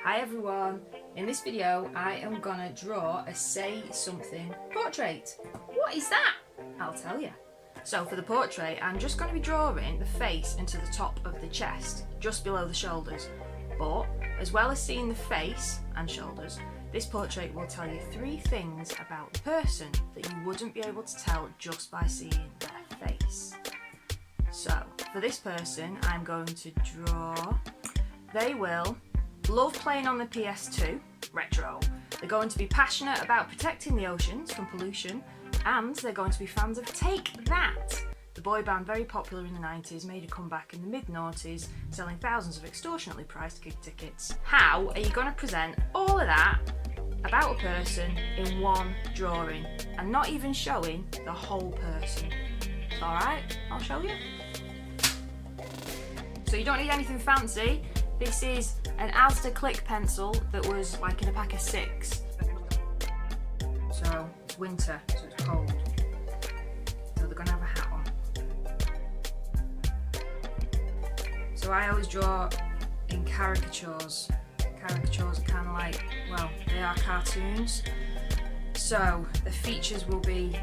Hi everyone, in this video I am gonna draw a say something portrait. What is that? I'll tell you. So for the portrait I'm just going to be drawing the face into the top of the chest, just below the shoulders. But as well as seeing the face and shoulders, this portrait will tell you 3 things about the person that you wouldn't be able to tell just by seeing their face. So for this person I'm going to draw, they will love playing on the PS2, retro. They're going to be passionate about protecting the oceans from pollution, and they're going to be fans of Take That. The boy band, very popular in the 90s, made a comeback in the mid-noughties, selling thousands of extortionately priced gig tickets. How are you going to present all of that about a person in one drawing and not even showing the whole person? Alright, I'll show you. So you don't need anything fancy. This is an Asda Click pencil that was like in a pack of 6. So it's winter, so it's cold. So they're gonna have a hat on. So I always draw in caricatures. Caricatures are kind of like, well, they are cartoons. So the features will be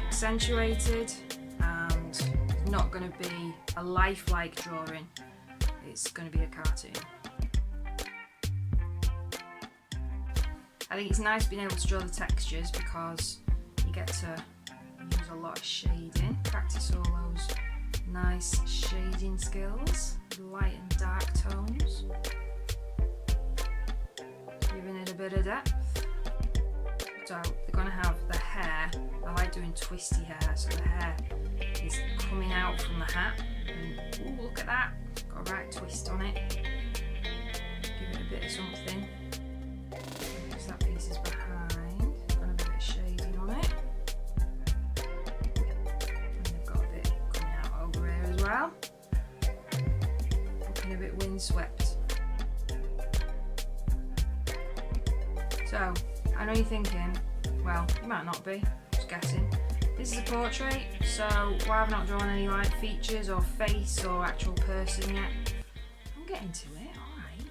accentuated and not going to be a lifelike drawing. It's going to be a cartoon. I think it's nice being able to draw the textures because you get to use a lot of shading, practice all those nice shading skills, light and dark tones, giving it a bit of depth. So they're going to have the hair, I like doing twisty hair, so the hair is coming out from the hat, and ooh, look at that, got a right twist on it, give it a bit of something. Because that piece is behind, got a bit of shading on it, and they've got a bit coming out over here as well, looking a bit windswept. So I know you're thinking, well, you might not be, just guessing. This is a portrait, so why have I not drawn any like features or face or actual person yet? I'm getting to it, alright.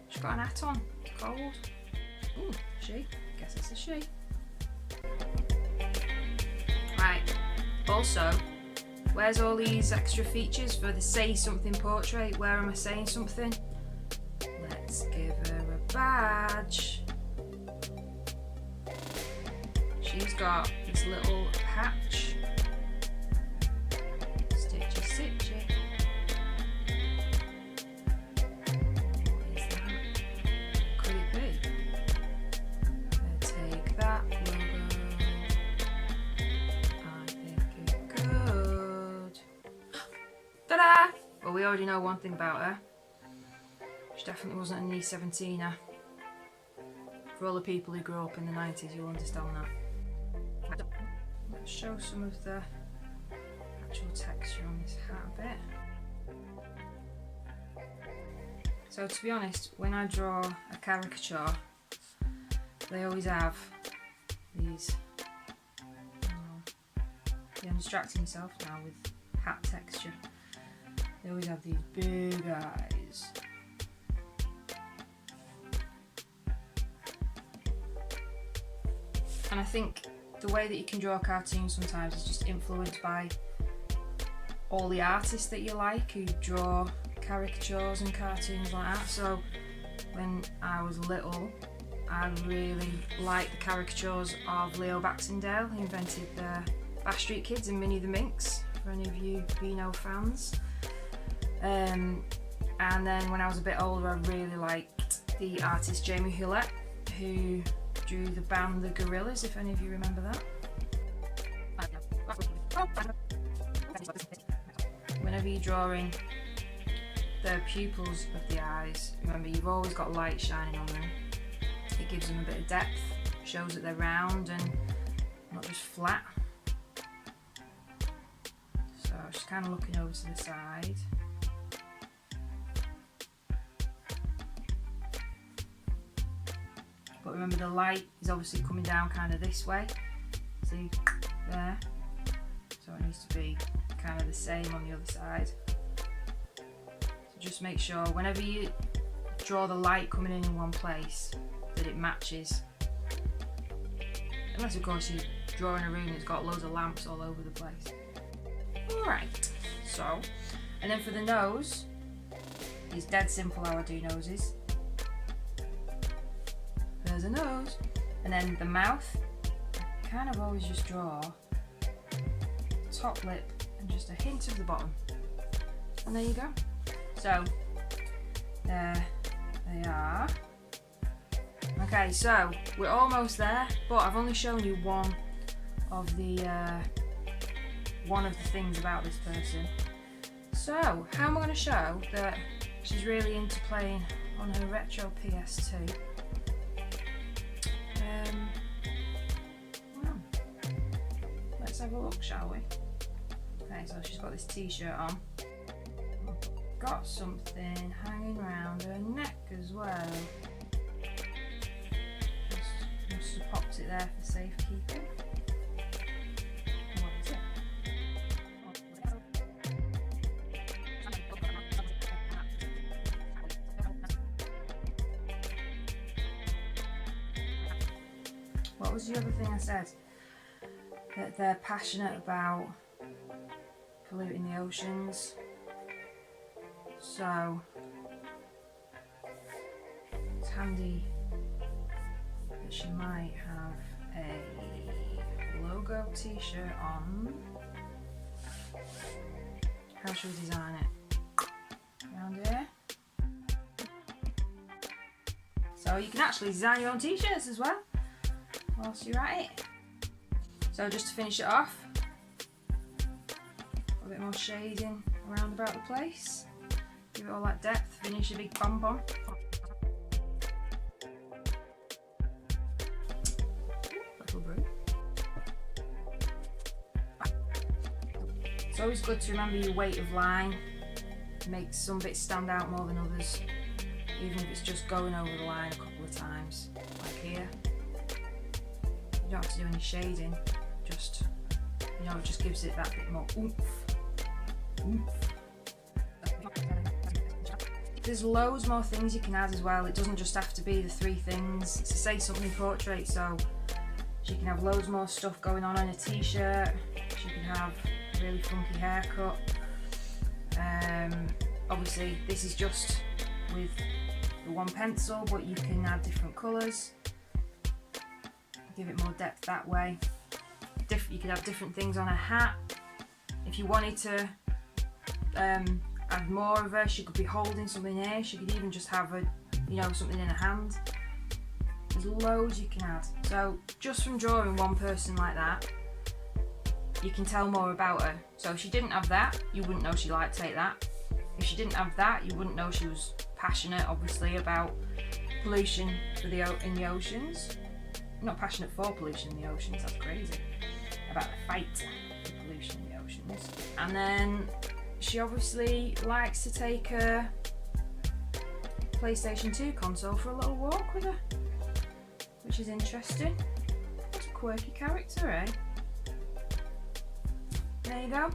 She's got an hat on, it's cold. Ooh, she, guess it's a she. Right, also, where's all these extra features for the say something portrait? Where am I saying something? Let's give her a badge. She's got this little patch. Stitchy, stitchy. What is that? Could it be? Take That logo. I think it could. Ta-da! Well, we already know one thing about her. She definitely wasn't an E17er. For all the people who grew up in the 90s, you'll understand that. Let's show some of the actual texture on this hat a bit. So to be honest, when I draw a caricature, they always have these, I'm distracting myself now with hat texture. They always have these big eyes. And I think the way that you can draw a cartoon sometimes is just influenced by all the artists that you like who draw caricatures and cartoons like that. So when I was little, I really liked the caricatures of Leo Baxendale. He invented the Bash Street Kids and Minnie the Minx, for any of you Beano fans. And then when I was a bit older, I really liked the artist Jamie Hewlett, who drew the band The Gorillas, if any of you remember that. Whenever you're drawing the pupils of the eyes, remember you've always got light shining on them. It gives them a bit of depth, shows that they're round and not just flat. So just kind of looking over to the side. But remember the light is obviously coming down kind of this way. See, there. So it needs to be kind of the same on the other side. So just make sure whenever you draw the light coming in one place, that it matches. Unless of course you draw in a room that's got loads of lamps all over the place. Alright, so, and then for the nose, it's dead simple how I do noses. There's a nose. And then the mouth, I kind of always just draw top lip and just a hint of the bottom. And there you go. So, there they are. Okay, so we're almost there, but I've only shown you one of the things about this person. So, how am I going to show that she's really into playing on her retro PS2? Well, let's have a look, shall we? Okay, so she's got this t-shirt on. Got something hanging around her neck as well. Must have popped it there for safekeeping. What is it? What was the other thing I said? That they're passionate about polluting the oceans. So it's handy that she might have a logo t-shirt on. How should we design it? Around here. So you can actually design your own t-shirts as well whilst you're at it. So just to finish it off, a bit more shading around about the place. Give it all that depth, finish a big pom-pom. Little brew. It's always good to remember your weight of line. Makes some bits stand out more than others, even if it's just going over the line a couple of times, like here. You don't have to do any shading, just, you know, it just gives it that bit more oomph. Oomph. There's loads more things you can add as well. It doesn't just have to be the three things. It's a say something portrait, so she can have loads more stuff going on a t-shirt. She can have a really funky haircut. Obviously this is just with the one pencil, but you can add different colours. Give it more depth that way. You could have different things on a hat. If you wanted to add more of her, she could be holding something here. She could even just have something in her hand. There's loads you can add. So just from drawing one person like that, you can tell more about her. So if she didn't have that, you wouldn't know she liked to take that. If she didn't have that, you wouldn't know she was passionate, obviously, about pollution in the oceans. Not passionate for pollution in the oceans, that's crazy. About the fight for pollution in the oceans. And then she obviously likes to take her PlayStation 2 console for a little walk with her, which is interesting. It's a quirky character, eh? There you go.